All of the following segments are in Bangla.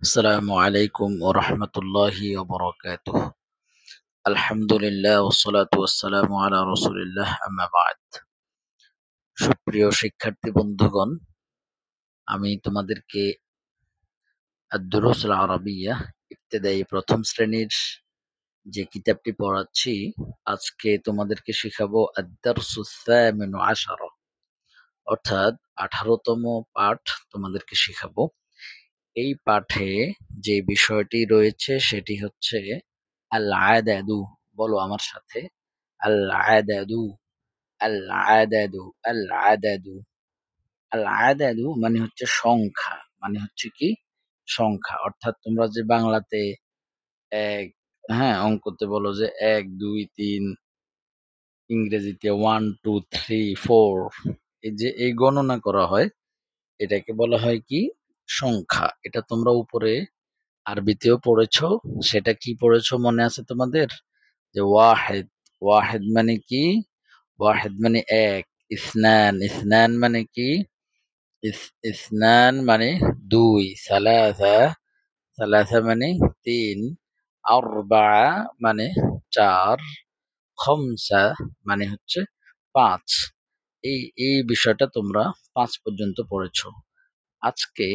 আসসালামু আলাইকুম ওয়া রাহমাতুল্লাহি ওয়া বারাকাতুহু। আলহামদুলিল্লাহ ওয়াসসালাতু ওয়াসসালামু আলা রাসূলিল্লাহ আম্মা বা'দ। সুপ্রিয় শিক্ষার্থী বন্ধুগণ, আমি তোমাদেরকে আদ-দুরুসুল আরাবিyyah ইবতেদায়ী প্রথম শ্রেণীর যে কিতাবটি পড়াচ্ছি, আজকে তোমাদেরকে শিখাবো আদ-দারসুস সামিনু আশারা, অর্থাৎ 18তম পাঠ তোমাদেরকে শিখাবো। এই পাঠে যে বিষয়টি রয়েছে সেটি হচ্ছে আল-আদাদু। বলো আমার সাথে, আল-আদাদু, আল-আদাদু, আল-আদাদু। আল-আদাদু মানে হচ্ছে সংখ্যা, মানে হচ্ছে কি সংখ্যা। অর্থাৎ তোমরা যে বাংলাতে এক, হ্যাঁ, অঙ্কতে বলো যে ১, ২, ৩, ইংরেজিতে 1, 2, 3, 4, এই যে এই গণনা করা হয়, এটাকে বলা হয় কি সংখ্যা। এটা তোমরা উপরে আরবিতেও পড়েছো। সেটা কি পড়েছো মনে আছে তোমাদের? যে ওয়াহেদ, ওয়াহেদ মানে কি? ওয়াহেদ মানে এক, ইসনান, ইসনান মানে কি? ইসনান মানে দুই, সালাসা, সালাসা মানে তিন, আরবাআ মানে চার, খামসা মানে হচ্ছে পাঁচ। এই বিষয়টা তোমরা ৫ পর্যন্ত পড়েছো। আজকে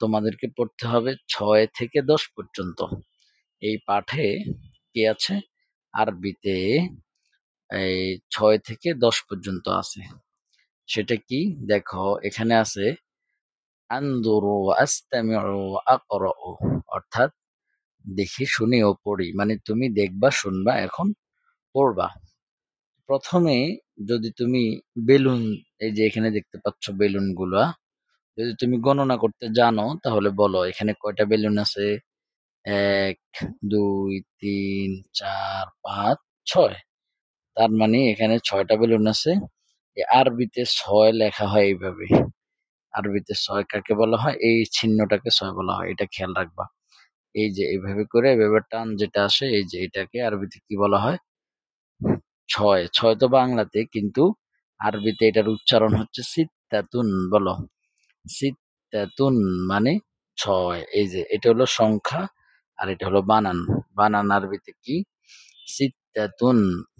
তোমাদেরকে পড়তে হবে ৬ থেকে ১০ পর্যন্ত। এই পাঠে কি আছে? আরবিতে এই ৬ থেকে ১০ পর্যন্ত আছে। সেটা কি? দেখো এখানে আছে আনদুরু ওয়া আস্তামিউ ওয়া আকরাউ, অর্থাৎ দেখি শুনি ও পড়ি। মানে তুমি দেখবা, শুনবা, এখন পড়বা। প্রথমে যদি তুমি বেলুন, এই যে এখানে দেখতে পাচ্ছ বেলুনগুলা, যদি তুমি গণনা করতে জানো তাহলে বলো এখানে কয়টা বেলুন আছে? ১, ২, ৩, ৪, ৫, ৬। তার মানে এখানে ৬ টা বেলুন আছে। আরবিতে ৬ লেখা হয় এইভাবে। আরবিতে ৬ কাকে বলা হয়? এই চিহ্নটাকে ৬ বলা হয়। এটা খেয়াল রাখবা। এই যে এভাবে করে এভাবে টান যেটা আসে, এই যে এটাকে আরবিতে কি বলা হয়? ৬। ৬ তো বাংলাতে, কিন্তু আরবিতে এটার উচ্চারণ হচ্ছে সিত্তাতুন। বলো সিত্তাতুন মানে ৬। এই যে এটা হলো সংখ্যা আর এটা হলো বানান। বানান আরবিতে কি? সিত্তাতুন,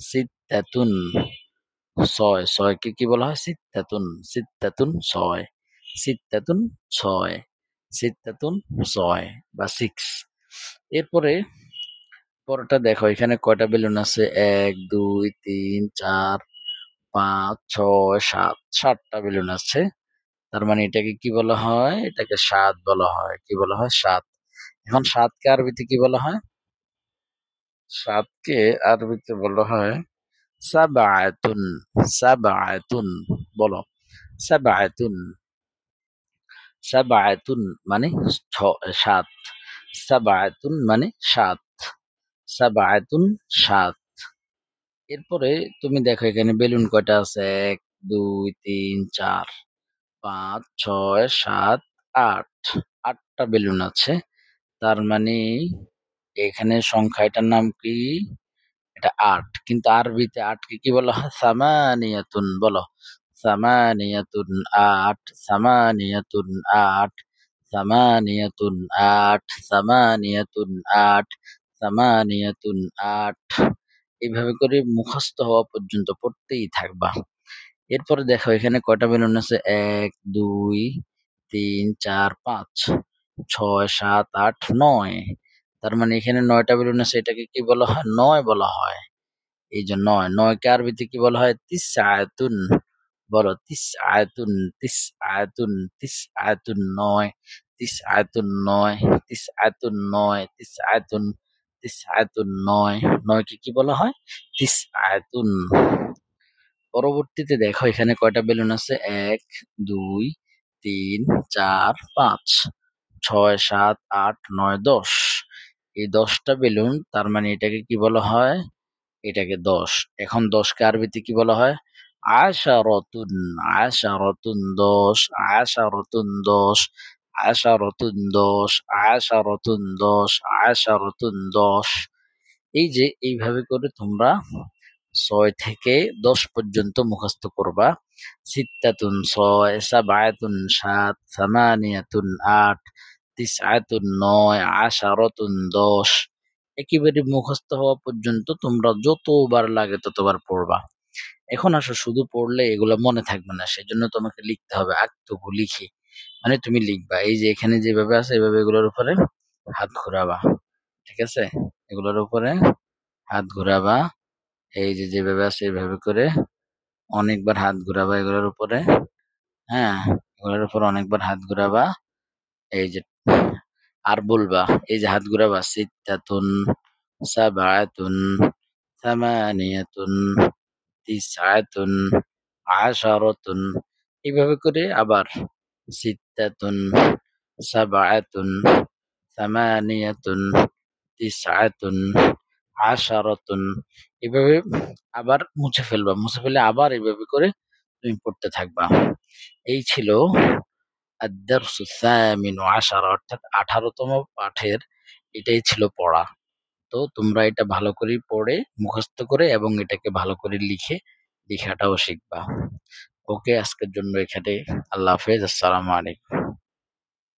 সিত্তাতুন। ৬, ৬ কে কি বলা হয়? সিত্তাতুন, সিত্তাতুন ৬, সিত্তাতুন ৬, সিত্তাতুন ৬ বা ৬। এরপরে পরেরটা দেখো এখানে কয়টা বেলুন আছে? ১, ২, ৩, ৪, ৫, ৬, ৭। ৭ টা বেলুন আছে। তার মানে এটাকে কি বলা হয়? এটাকে ৭ বলা হয়। কি বলা হয়? ৭। এখন ৭ কে আরবিতে কি বলা হয়? ৭ কে আরবিতে বলা হয় সাবআতুন, সাবআতুন। বলো সাবআতুন, সাবআতুন মানে ৭। সাবআতুন মানে ৭, সাবআতুন ৭। এরপরে তুমি দেখো এখানে বেলুন কয়টা আছে? ১, ২, ৩, ৪, ৫, ৬, ৭, ৮। ৮ টা বেলুন আছে। তার মানে এখানে সংখ্যা, এটার নাম কি? এটা ৮। কিন্তু আরবিতে ৮ কে কি বলা হয়? সামানিয়াতুন। বলো সামানিয়াতুন, ৮, সামানিয়াতুন ৮, সামানিয়াতুন ৮, সামানিয়াতুন ৮, সামানিয়াতুন ৮। এভাবে করে মুখস্থ হওয়া পর্যন্ত পড়তেই থাকবা। এরপরে দেখো এখানে কয়টা বেলুন আছে? ১, ২, ৩, ৪, ৫, ৬, ৭, ৮, ৯। তার মানে এখানে ৯ টা বেলুন আছে। এটাকে কি বলা হয়? ৯ বলা হয়। এই যে ৯, ৯ কে আরবিতে কি বলা হয়? তিসআতুন। বলো তিসআতুন, তিসআতুন, তিসআতুন ৯, তিসআতুন ৯, তিসআতুন ৯, তিসআতুন, তিসআতুন ৯। ৯ কে কি বলা হয়? তিসআতুন। পরবর্তীতে দেখো এখানে কয়টা বেলুন আছে? ১, ২, ৩, ৪, ৫, ৬, ৭, ৮, ৯, ১০। এই ১০ টা বেলুন, তার মানে এটাকে কি বলা হয়? এটাকে ১০। এখন ১০ কে আরবিতে কি বলা হয়? আশারাতুন, আশারাতুন ১০, আশারাতুন ১০, আশারাতুন ১০, আশারাতুন ১০, আশারাতুন ১০। এই যে এইভাবে করে তোমরা ৬ থেকে ১০ পর্যন্ত মুখস্থ করবা। সিত্তাতুন ৬, সাবআতুন ৭, সামানিয়াতুন ৮, তিসআতুন ৯, আশারাতুন ১০ একেবারে মুখস্থ হওয়া পর্যন্ত তোমরা যতবার লাগে ততবার পড়বা। এখন আসো শুধু পড়লে এগুলা মনে থাকবে না। সেজন্য তোমাকে লিখতে হবে আক্তুবু লিখি। মানে তুমি লিখবা। এই যে এখানে যেভাবে আছে এভাবে এগুলোর উপরে হাত ঘুরাবা। ঠিক আছে? এগুলোর উপরে হাত ঘুরাবা। এই যে যেভাবে আছে এভাবে করে অনেকবার হাত ঘুরাবা এগুলোর উপরে। হ্যাঁ? এগুলোর উপর অনেকবার হাত ঘুরাবা। এই যে আর বলবা এই যে হাত ঘুরাবা সিত্তাতুন, সাবআতুন, সামানিয়াতুন, তিসআতুন, আশারাতুন এভাবে করে আবার সিত্তাতুন, সাবআতুন, সামানিয়াতুন, তিসআতুন, আশারাতুন এভাবে আবার মুছে ফেলবা। মুছে ফেলে আবার এভাবে করে তুমি পড়তে থাকবা। এই ছিল আদ-দারসু সামিনু আশারা অর্থাৎ ১৮ তম পাঠের এটাই ছিল পড়া। তো তোমরা এটা ভালো করে পড়ে মুখস্থ করে এবং এটাকে ভালো করে লিখে লেখাটাও শিখবা। ওকে আজকের জন্য এখানে আল্লাহ হাফেজ। আসসালামু আলাইকুম।